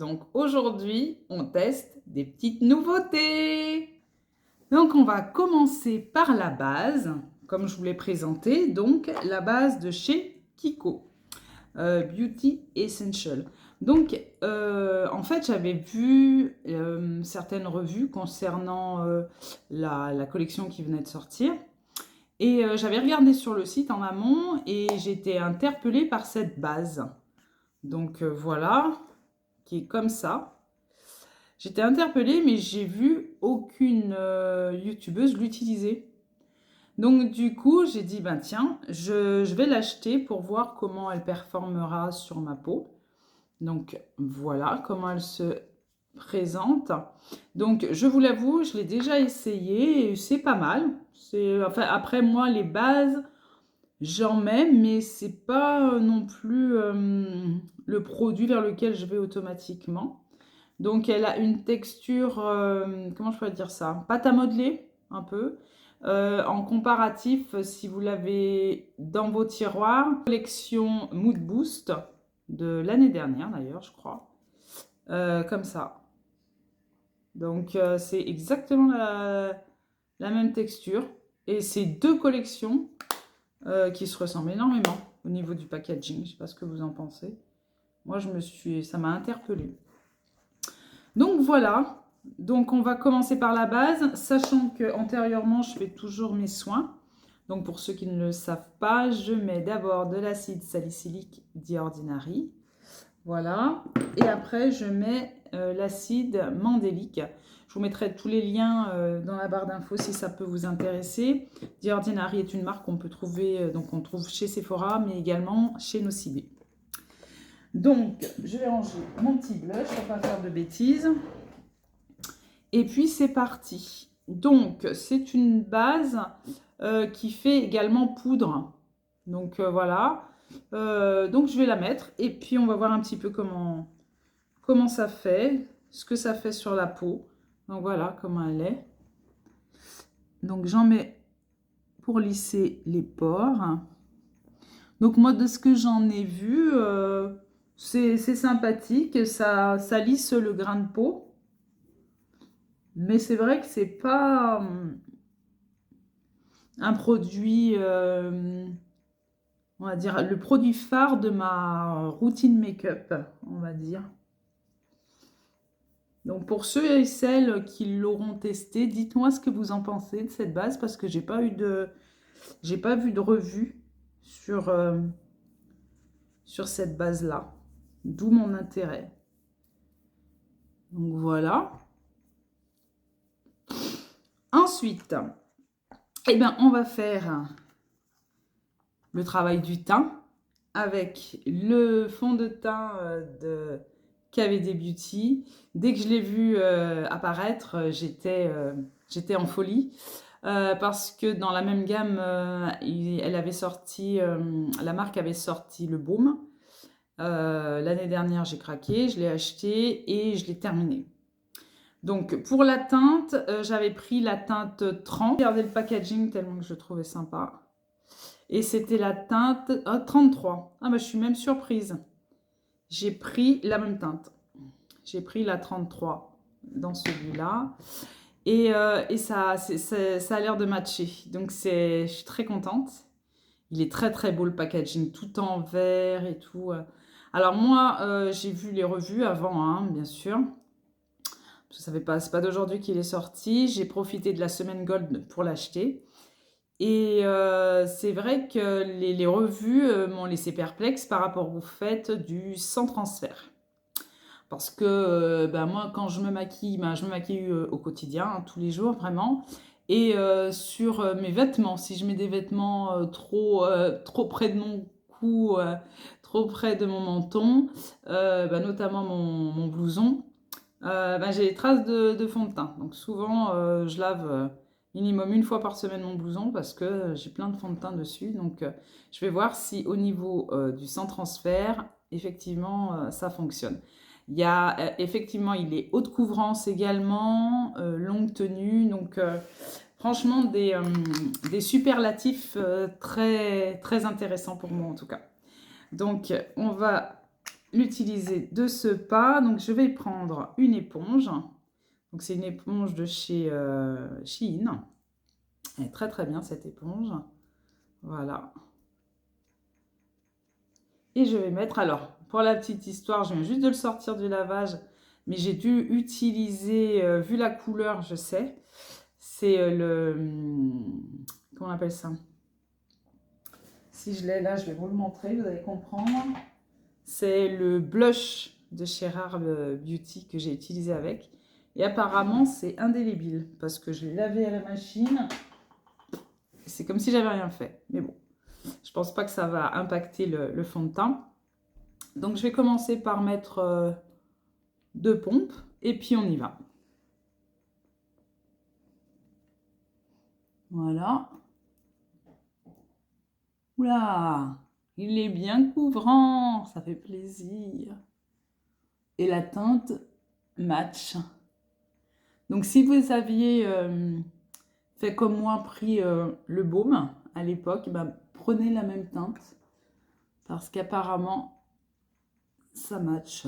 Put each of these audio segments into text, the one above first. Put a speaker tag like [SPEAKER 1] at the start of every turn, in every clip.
[SPEAKER 1] Donc aujourd'hui, on teste des petites nouveautés. Donc on va commencer par la base, comme je vous l'ai présenté, donc la base de chez Kiko, Beauty Essential. Donc en fait, j'avais vu certaines revues concernant la collection qui venait de sortir. Et j'avais regardé sur le site en amont et j'ai été interpellée par cette base. Donc voilà, qui est comme ça. J'étais interpellée, mais j'ai vu aucune youtubeuse l'utiliser. Donc du coup, j'ai dit, ben tiens, je vais l'acheter pour voir comment elle performera sur ma peau. Donc voilà comment elle se présente. Donc je vous l'avoue, je l'ai déjà essayé et c'est pas mal. Enfin, après moi, les bases, j'en mets, mais c'est pas non plus le produit vers lequel je vais automatiquement. Donc elle a une texture, comment je pourrais dire ça? Pâte à modeler, un peu. En comparatif, si vous l'avez dans vos tiroirs, collection Mood Boost de l'année dernière d'ailleurs, je crois. Comme ça. Donc c'est exactement la même texture. Et c'est deux collections qui se ressemblent énormément au niveau du packaging. Je ne sais pas ce que vous en pensez. Moi, ça m'a interpellée. Donc voilà. Donc on va commencer par la base, sachant que antérieurement, je fais toujours mes soins. Donc pour ceux qui ne le savent pas, je mets d'abord de l'acide salicylique The Ordinary. Voilà. Et après, je mets l'acide mandélique. Je vous mettrai tous les liens dans la barre d'infos si ça peut vous intéresser. The Ordinary est une marque qu'on peut trouver, donc on trouve chez Sephora, mais également chez Nocibé. Donc, je vais ranger mon petit blush pour ne pas faire de bêtises. Et puis, c'est parti. Donc, c'est une base qui fait également poudre. Donc, voilà. Donc, je vais la mettre. Et puis, on va voir un petit peu comment ça fait, ce que ça fait sur la peau. Donc, voilà comment elle est. Donc, j'en mets pour lisser les pores. Donc, moi, de ce que j'en ai vu, c'est sympathique. Ça lisse le grain de peau. Mais c'est vrai que c'est pas un produit, on va dire, le produit phare de ma routine make-up, on va dire. Donc pour ceux et celles qui l'auront testé, dites-moi ce que vous en pensez de cette base parce que j'ai pas vu de revue sur, sur cette base-là. D'où mon intérêt. Donc voilà. Ensuite, eh bien, on va faire le travail du teint avec le fond de teint de KVD Beauty. Dès que je l'ai vu apparaître, j'étais en folie parce que dans la même gamme, elle avait sorti, la marque avait sorti le baume. L'année dernière, j'ai craqué, je l'ai acheté et je l'ai terminé. Donc pour la teinte, j'avais pris la teinte 30. Regardez le packaging tellement que je trouvais sympa. Et c'était la teinte 33. Ah bah je suis même surprise. J'ai pris la même teinte. J'ai pris la 33 dans celui-là. Et ça a l'air de matcher. Donc je suis très contente. Il est très très beau le packaging, tout en vert et tout. Alors moi, j'ai vu les revues avant, hein, bien sûr. Parce que c'est pas d'aujourd'hui qu'il est sorti. J'ai profité de la semaine Gold pour l'acheter. Et c'est vrai que les revues m'ont laissé perplexe par rapport au fait du sans transfert. Parce que ben moi, quand je me maquille, ben, je me maquille au quotidien, hein, tous les jours, vraiment. Et sur mes vêtements, si je mets des vêtements trop près de mon cou, trop près de mon menton, ben, notamment mon blouson, ben, j'ai des traces de fond de teint. Donc souvent, je lave minimum une fois par semaine mon blouson parce que j'ai plein de fond de teint dessus. Donc je vais voir si au niveau du sans transfert, effectivement, ça fonctionne. Il y a effectivement, il est haute couvrance également, longue tenue. Donc franchement, des superlatifs très, très intéressants pour moi en tout cas. Donc on va l'utiliser de ce pas. Donc, je vais prendre une éponge. Donc, c'est une éponge de chez Shein. Elle est très très bien cette éponge. Voilà. Et je vais mettre, alors, pour la petite histoire, je viens juste de le sortir du lavage, mais j'ai dû utiliser, vu la couleur, je sais, c'est comment on appelle ça? Si je l'ai là, je vais vous le montrer, vous allez comprendre. C'est le blush de chez Rare Beauty que j'ai utilisé avec. Et apparemment, c'est indélébile, parce que je l'ai lavé à la machine. C'est comme si j'avais rien fait, mais bon. Je pense pas que ça va impacter le fond de teint. Donc, je vais commencer par mettre 2 pompes et puis on y va. Voilà. Oula, il est bien couvrant, ça fait plaisir. Et la teinte match. Donc, si vous aviez fait comme moi, pris le baume à l'époque, ben, prenez la même teinte parce qu'apparemment, ça match.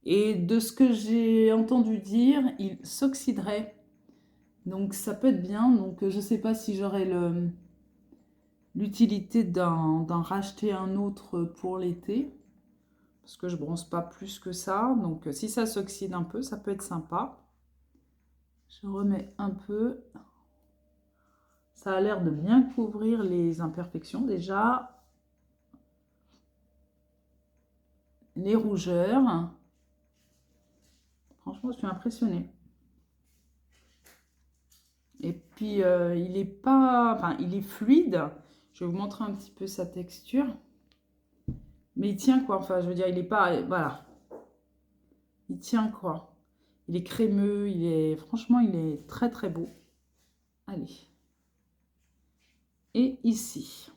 [SPEAKER 1] Et de ce que j'ai entendu dire, il s'oxyderait. Donc ça peut être bien. Donc je ne sais pas si j'aurai l'utilité d'en racheter un autre pour l'été. Parce que je bronze pas plus que ça. Donc si ça s'oxyde un peu, ça peut être sympa. Je remets un peu. Ça a l'air de bien couvrir les imperfections déjà. Les rougeurs. Franchement, je suis impressionnée. Et puis, il est pas... Enfin, il est fluide. Je vais vous montrer un petit peu sa texture. Mais il tient quoi. Enfin, je veux dire, il est pas... Voilà. Il tient quoi. Il est crémeux. Il est... Franchement, il est très, très beau. Allez. Et ici.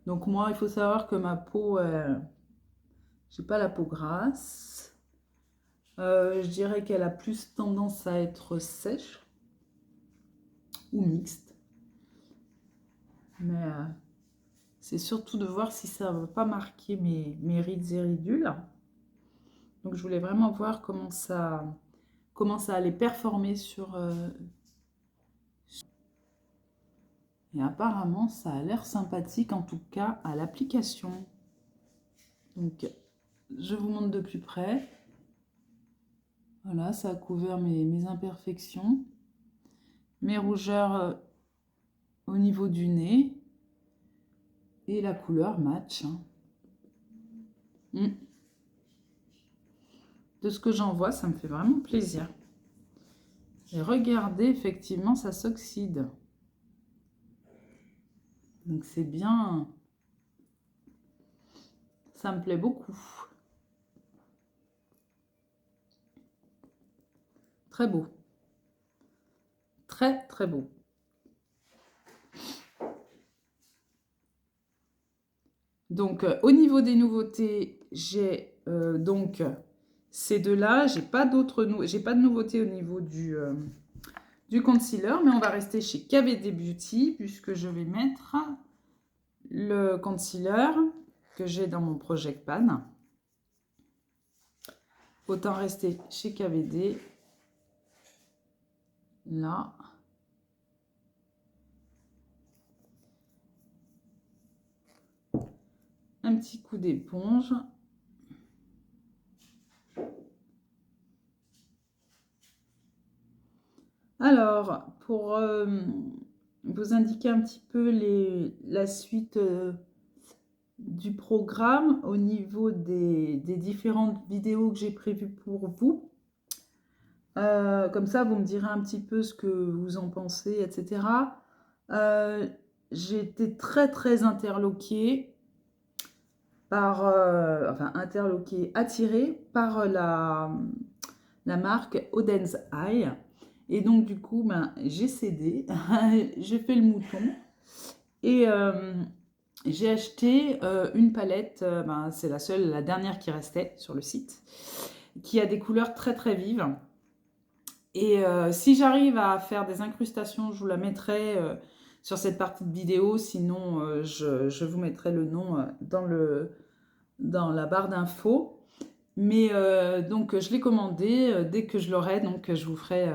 [SPEAKER 1] Donc moi, il faut savoir que ma peau... j'ai pas la peau grasse. Je dirais qu'elle a plus tendance à être sèche. Ou mixte. Mais... c'est surtout de voir si ça ne va pas marquer mes rides et ridules. Donc je voulais vraiment voir comment ça allait performer sur... Et apparemment, ça a l'air sympathique, en tout cas, à l'application. Donc, je vous montre de plus près. Voilà, ça a couvert mes imperfections. Mes rougeurs au niveau du nez. Et la couleur match. De ce que j'en vois, ça me fait vraiment plaisir. Et regardez, effectivement, ça s'oxyde. Donc c'est bien. Ça me plaît beaucoup. Très beau. Très, très beau. Donc, au niveau des nouveautés, j'ai donc ces deux-là. J'ai pas de nouveautés au niveau du concealer, mais on va rester chez KVD Beauty puisque je vais mettre le concealer que j'ai dans mon Project Pan. Autant rester chez KVD. Là. Un petit coup d'éponge. Alors, pour vous indiquer un petit peu la suite du programme au niveau des différentes vidéos que j'ai prévues pour vous. Comme ça, vous me direz un petit peu ce que vous en pensez, etc. J'ai été très, très interloquée par... attirée par la marque Oden's Eye. Et donc, du coup, ben, j'ai cédé, j'ai fait le mouton et j'ai acheté une palette, ben, c'est la dernière qui restait sur le site, qui a des couleurs très très vives. Et si j'arrive à faire des incrustations, je vous la mettrai sur cette partie de vidéo. Sinon, je vous mettrai le nom dans la barre d'infos. Mais donc, je l'ai commandé. Dès que je l'aurai, donc je vous ferai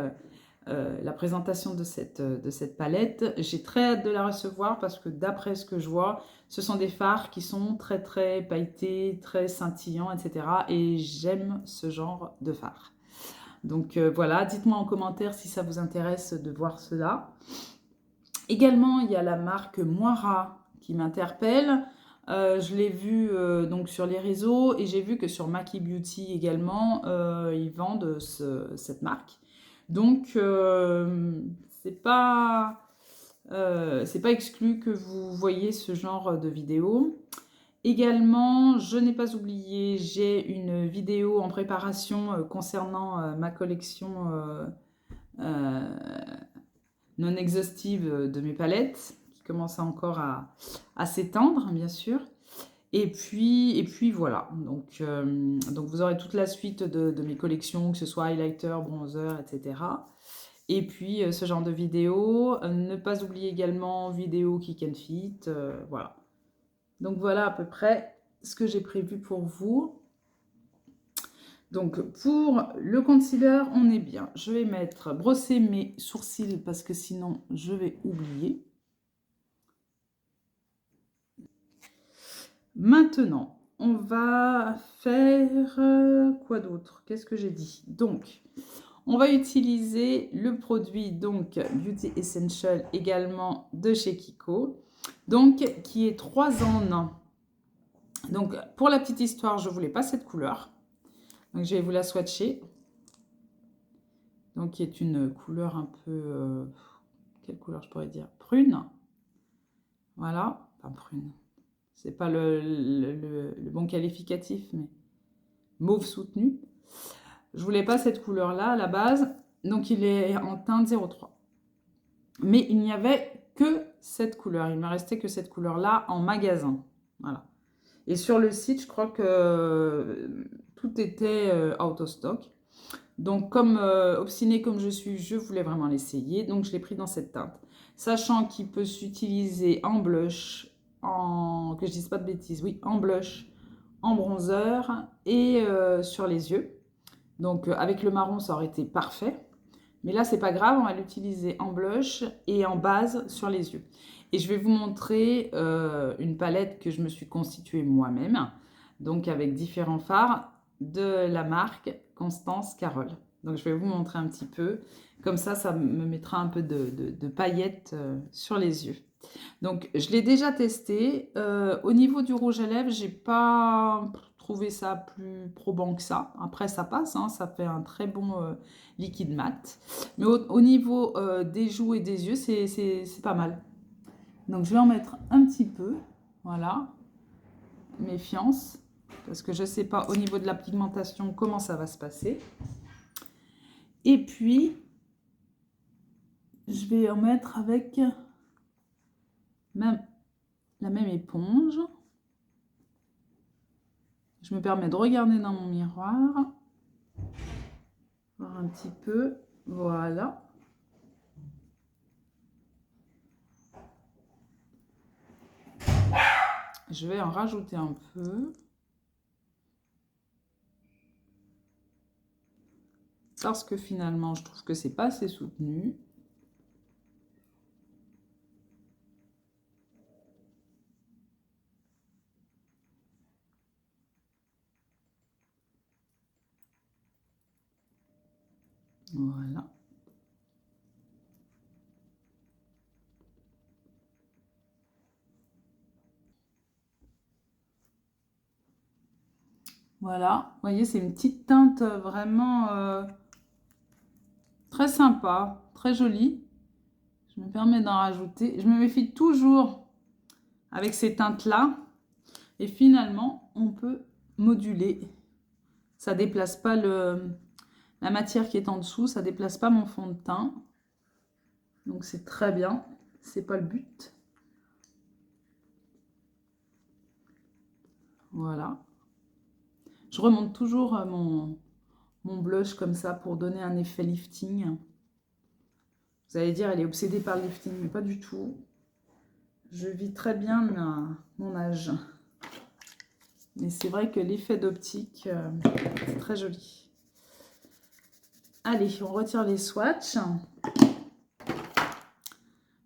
[SPEAKER 1] la présentation de cette palette. J'ai très hâte de la recevoir parce que d'après ce que je vois, ce sont des fards qui sont très très pailletés, très scintillants, etc. Et j'aime ce genre de fard. Donc voilà, dites-moi en commentaire si ça vous intéresse de voir cela. Également, il y a la marque Moira qui m'interpelle. Je l'ai vu donc sur les réseaux et j'ai vu que sur Maki Beauty également, ils vendent cette marque. Donc, c'est pas exclu que vous voyez ce genre de vidéo. Également, je n'ai pas oublié, j'ai une vidéo en préparation concernant ma collection non exhaustive de mes palettes, qui commence encore à s'étendre, bien sûr. Et puis voilà, donc vous aurez toute la suite de mes collections, que ce soit highlighter, bronzer, etc. Et puis ce genre de vidéos. Ne pas oublier également vidéo Kick and Fit, voilà. Donc voilà à peu près ce que j'ai prévu pour vous. Donc pour le concealer, on est bien. Je vais brosser mes sourcils parce que sinon je vais oublier. Maintenant, on va faire quoi d'autre? Qu'est-ce que j'ai dit? Donc, on va utiliser le produit donc Beauty Essential également de chez Kiko, donc qui est 3 en 1. Donc pour la petite histoire, je voulais pas cette couleur, donc je vais vous la swatcher. Donc qui est une couleur un peu, quelle couleur je pourrais dire? Prune. Voilà, enfin prune. C'est pas le bon qualificatif, mais mauve soutenu. Je voulais pas cette couleur-là à la base, donc il est en teinte 03. Mais il n'y avait que cette couleur, il ne me restait que cette couleur-là en magasin. Voilà. Et sur le site, je crois que tout était out of stock. Donc comme obstinée comme je suis, je voulais vraiment l'essayer, donc je l'ai pris dans cette teinte. Sachant qu'il peut s'utiliser en blush, que je dise pas de bêtises, oui, en blush, en bronzer et sur les yeux. Donc avec le marron, ça aurait été parfait. Mais là, c'est pas grave, on va l'utiliser en blush et en base sur les yeux. Et je vais vous montrer une palette que je me suis constituée moi-même, donc avec différents fards de la marque Constance Carole. Donc je vais vous montrer un petit peu, comme ça me mettra un peu de paillettes sur les yeux. Donc je l'ai déjà testé. Au niveau du rouge à lèvres, j'ai pas trouvé ça plus probant que ça. Après ça passe, hein, ça fait un très bon liquide mat. Mais au niveau des joues et des yeux, c'est pas mal. Donc je vais en mettre un petit peu, voilà, méfiance, parce que je ne sais pas au niveau de la pigmentation comment ça va se passer. Et puis, je vais en mettre avec la même éponge. Je me permets de regarder dans mon miroir, voir un petit peu, voilà. Je vais en rajouter un peu. Parce que finalement, je trouve que c'est pas assez soutenu. Voilà. Voilà, vous voyez, c'est une petite teinte vraiment très sympa, très jolie. Je me permets d'en rajouter. Je me méfie toujours avec ces teintes-là. Et finalement, on peut moduler. Ça ne déplace pas la matière qui est en dessous, ça ne déplace pas mon fond de teint. Donc c'est très bien, c'est pas le but. Voilà. Je remonte toujours mon blush comme ça pour donner un effet lifting. Vous allez dire, elle est obsédée par le lifting, mais pas du tout. Je vis très bien mon âge. Mais c'est vrai que l'effet d'optique, c'est très joli. Allez, on retire les swatchs.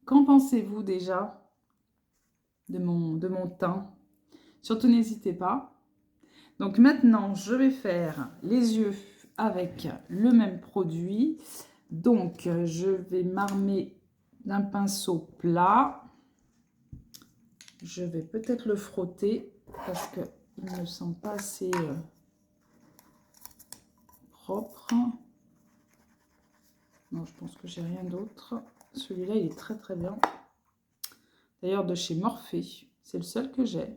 [SPEAKER 1] Qu'en pensez-vous déjà de mon teint? Surtout, n'hésitez pas. Donc maintenant, je vais faire les yeux avec le même produit. Donc, je vais m'armer d'un pinceau plat. Je vais peut-être le frotter parce qu'il ne me semble pas assez propre. Non, je pense que j'ai rien d'autre. Celui-là, il est très très bien. D'ailleurs, de chez Morphe. C'est le seul que j'ai.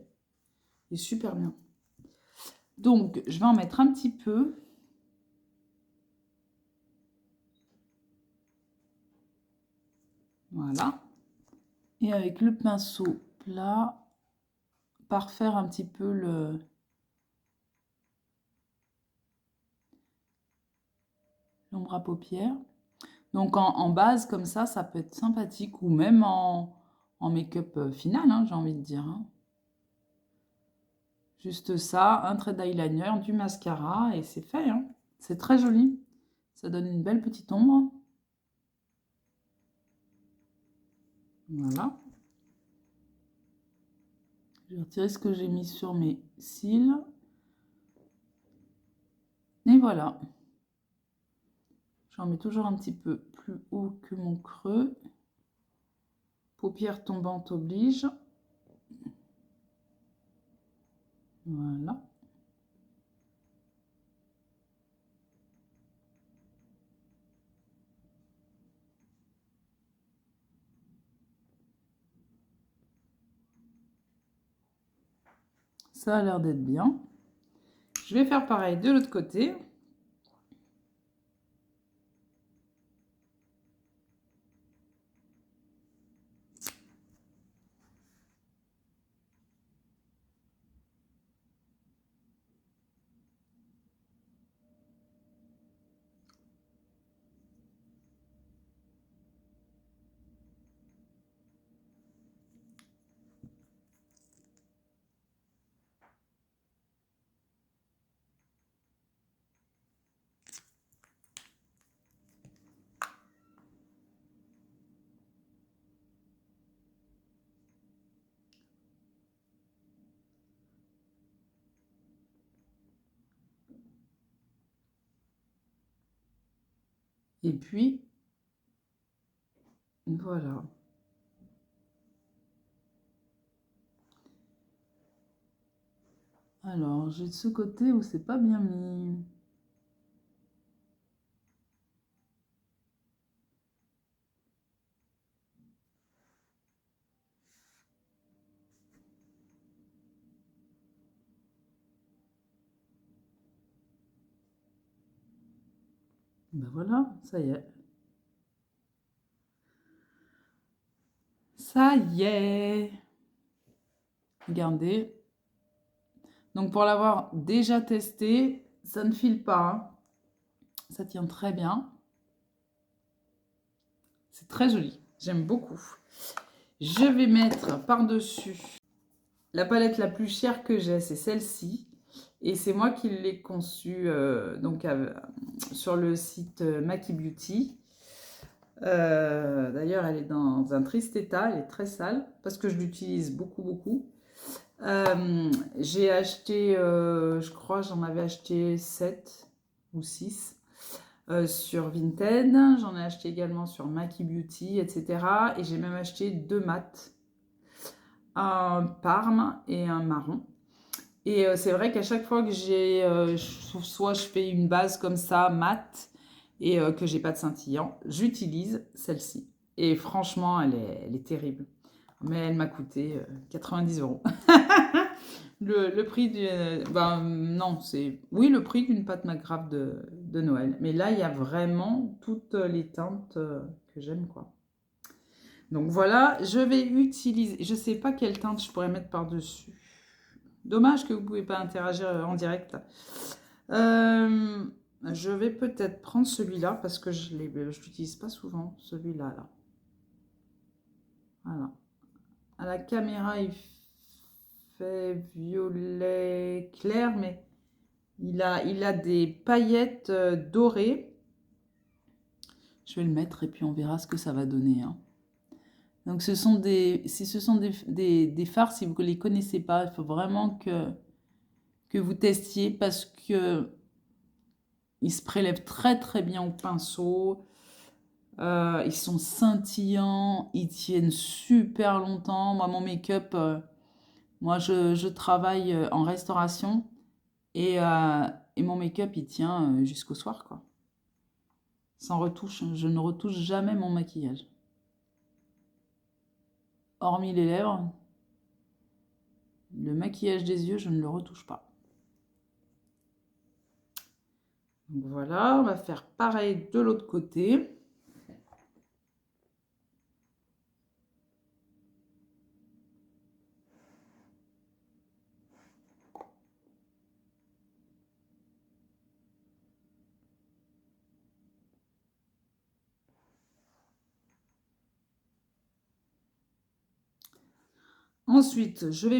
[SPEAKER 1] Il est super bien. Donc, je vais en mettre un petit peu. Voilà. Et avec le pinceau plat, parfaire un petit peu l'ombre à paupières. Donc en base comme ça peut être sympathique ou même en make-up final, hein, j'ai envie de dire. Hein. Juste ça, un trait d'eyeliner, du mascara et c'est fait. Hein. C'est très joli. Ça donne une belle petite ombre. Voilà. Je vais retirer ce que j'ai mis sur mes cils. Et voilà. J'en mets toujours un petit peu plus haut que mon creux. Paupières tombantes oblige. Voilà. Ça a l'air d'être bien. Je vais faire pareil de l'autre côté. Et puis, voilà. Alors, j'ai de ce côté où c'est pas bien mis. Ben voilà, ça y est. Ça y est. Regardez. Donc, pour l'avoir déjà testé, ça ne file pas. Hein. Ça tient très bien. C'est très joli. J'aime beaucoup. Je vais mettre par-dessus la palette la plus chère que j'ai, c'est celle-ci. Et c'est moi qui l'ai conçue donc, sur le site Maki Beauty. D'ailleurs, elle est dans un triste état, elle est très sale parce que je l'utilise beaucoup, beaucoup. J'ai acheté, je crois, j'en avais acheté 7 ou 6 sur Vinted. J'en ai acheté également sur Maki Beauty, etc. Et j'ai même acheté 2 mats, un parme et un marron. Et c'est vrai qu'à chaque fois que j'ai, soit je fais une base comme ça, mat, et que j'ai pas de scintillant, j'utilise celle-ci. Et franchement, elle est terrible. Mais elle m'a coûté 90 €. Le prix du... ben non, c'est... Oui, le prix d'une pâte McGrath de Noël. Mais là, il y a vraiment toutes les teintes que j'aime, quoi. Donc voilà, je vais utiliser... Je sais pas quelle teinte je pourrais mettre par-dessus. Dommage que vous ne pouvez pas interagir en direct. je vais peut-être prendre celui-là parce que je l'utilise pas souvent, celui-là, là. Voilà. À la caméra, il fait violet clair, mais il a des paillettes dorées. Je vais le mettre et puis on verra ce que ça va donner, hein. Donc ce sont des fards, si vous ne les connaissez pas, il faut vraiment que vous testiez parce que ils se prélèvent très très bien au pinceau. Ils sont scintillants, ils tiennent super longtemps. Moi, mon make-up, moi je travaille en restauration et mon make-up il tient jusqu'au soir, quoi. Sans retouche, je ne retouche jamais mon maquillage. Hormis les lèvres, le maquillage des yeux, je ne le retouche pas. Donc voilà, on va faire pareil de l'autre côté. Ensuite, je vais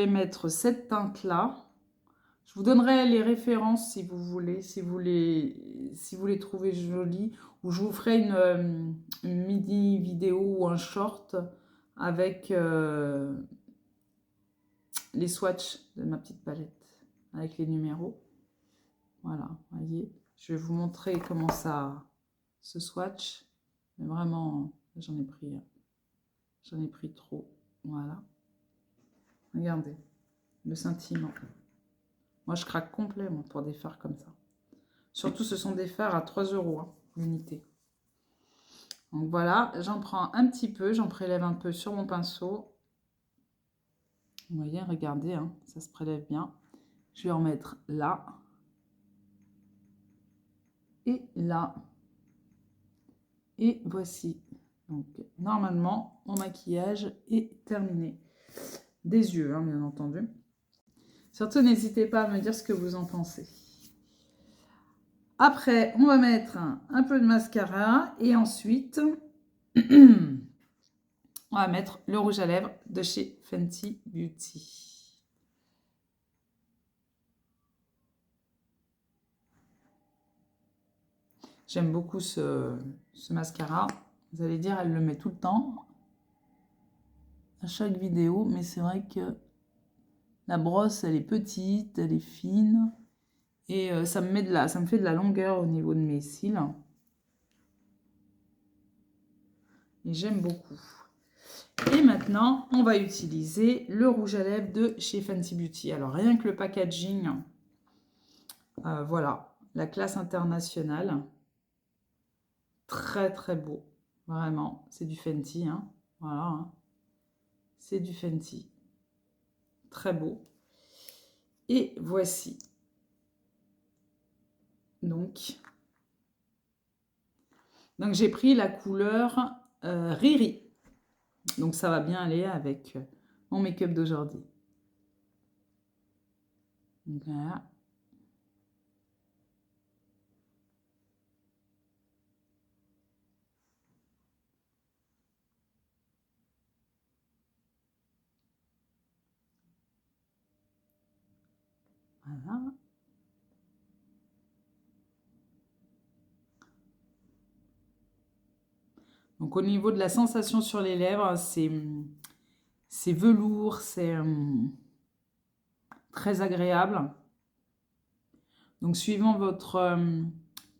[SPEAKER 1] mettre cette teinte-là. Je vous donnerai les références si vous voulez, si vous les trouvez jolies. Ou je vous ferai une mini vidéo ou un short avec les swatchs de ma petite palette, avec les numéros. Voilà, voyez. Je vais vous montrer comment ça se swatch. Mais vraiment, j'en ai pris trop. Voilà. Regardez, le scintillement. Moi, je craque complet moi, pour des fards comme ça. Surtout, ce sont des fards à 3 € hein, l'unité. Donc voilà, j'en prends un petit peu, j'en prélève un peu sur mon pinceau. Vous voyez, regardez, hein, ça se prélève bien. Je vais en mettre là. Et là. Et voici. Donc, normalement, mon maquillage est terminé. Des yeux, hein, bien entendu. Surtout, n'hésitez pas à me dire ce que vous en pensez. Après, on va mettre un peu de mascara et ensuite, on va mettre le rouge à lèvres de chez Fenty Beauty. J'aime beaucoup ce mascara. Vous allez dire, elle le met tout le temps à chaque vidéo, mais c'est vrai que la brosse, elle est petite, elle est fine et ça me fait de la longueur au niveau de mes cils. Et j'aime beaucoup. Et maintenant, on va utiliser le rouge à lèvres de chez Fenty Beauty. Alors, rien que le packaging, voilà, la classe internationale. Très, très beau. Vraiment, c'est du Fenty, hein. Voilà, hein. C'est du Fenty. Très beau. Et voici. Donc j'ai pris la couleur Riri. Donc ça va bien aller avec mon make-up d'aujourd'hui. Voilà. Voilà. Donc au niveau de la sensation sur les lèvres, c'est velours, c'est très agréable. Donc suivant votre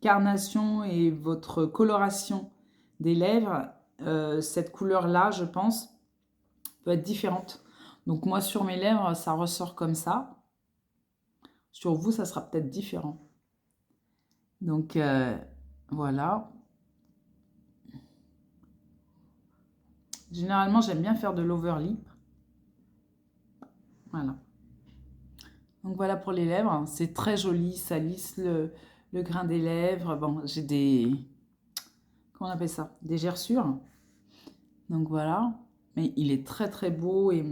[SPEAKER 1] carnation et votre coloration des lèvres, cette couleur-là, je pense, peut être différente. Donc moi, sur mes lèvres, ça ressort comme ça. Sur vous, ça sera peut-être différent. Donc voilà. Généralement, j'aime bien faire de l'overlip. Voilà. Donc voilà pour les lèvres. C'est très joli, ça lisse le grain des lèvres. Bon, j'ai des... Comment on appelle ça? Des gerçures. Donc voilà. Mais il est très très beau et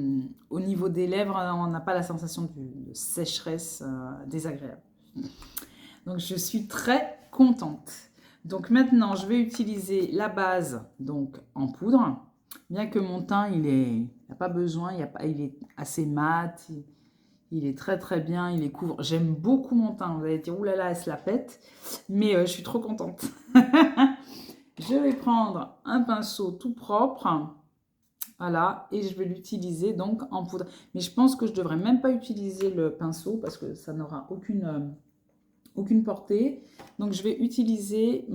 [SPEAKER 1] au niveau des lèvres, on n'a pas la sensation de sécheresse désagréable. Donc, je suis très contente. Donc, maintenant, je vais utiliser la base donc en poudre. Bien que mon teint, il n'a pas besoin, il est assez mat, il est très très bien, il est couvre. J'aime beaucoup mon teint. Vous allez dire, oulala, elle se la pète. Mais je suis trop contente. Je vais prendre un pinceau tout propre. Voilà, et je vais l'utiliser donc en poudre. Mais je pense que je ne devrais même pas utiliser le pinceau parce que ça n'aura aucune portée. Donc je vais utiliser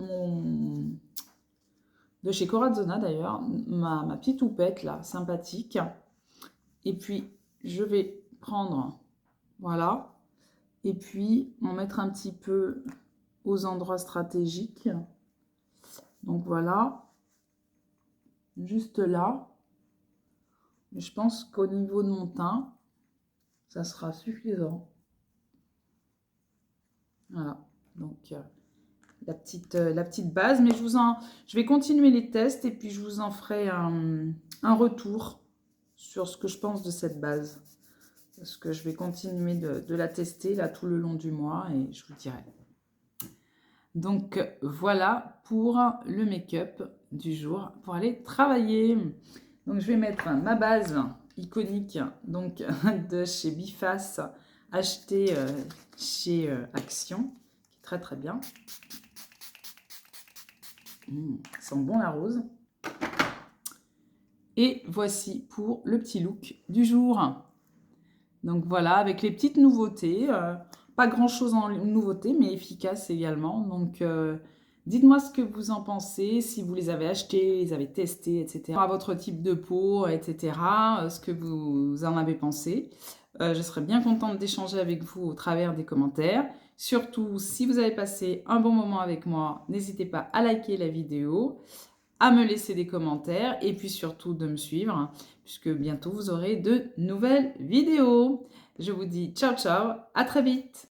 [SPEAKER 1] de chez Corazzona d'ailleurs, ma petite houppette là, sympathique. Et puis je vais prendre, voilà, et puis en mettre un petit peu aux endroits stratégiques. Donc voilà, juste là. Je pense qu'au niveau de mon teint, ça sera suffisant. Voilà, donc la petite base. Mais je vais continuer les tests et puis je vous en ferai un retour sur ce que je pense de cette base. Parce que je vais continuer de la tester là tout le long du mois et je vous dirai. Donc voilà pour le make-up du jour pour aller travailler. Donc je vais mettre ma base iconique donc de chez Biface, achetée chez Action, qui est très très bien. Ça sent bon la rose. Et voici pour le petit look du jour. Donc voilà, avec les petites nouveautés. Pas grand chose en nouveauté, mais efficace également. Donc dites-moi ce que vous en pensez, si vous les avez achetés, les avez testés, etc. À votre type de peau, etc. Ce que vous en avez pensé. Je serais bien contente d'échanger avec vous au travers des commentaires. Surtout, si vous avez passé un bon moment avec moi, n'hésitez pas à liker la vidéo, à me laisser des commentaires et puis surtout de me suivre, puisque bientôt vous aurez de nouvelles vidéos. Je vous dis ciao ciao, à très vite.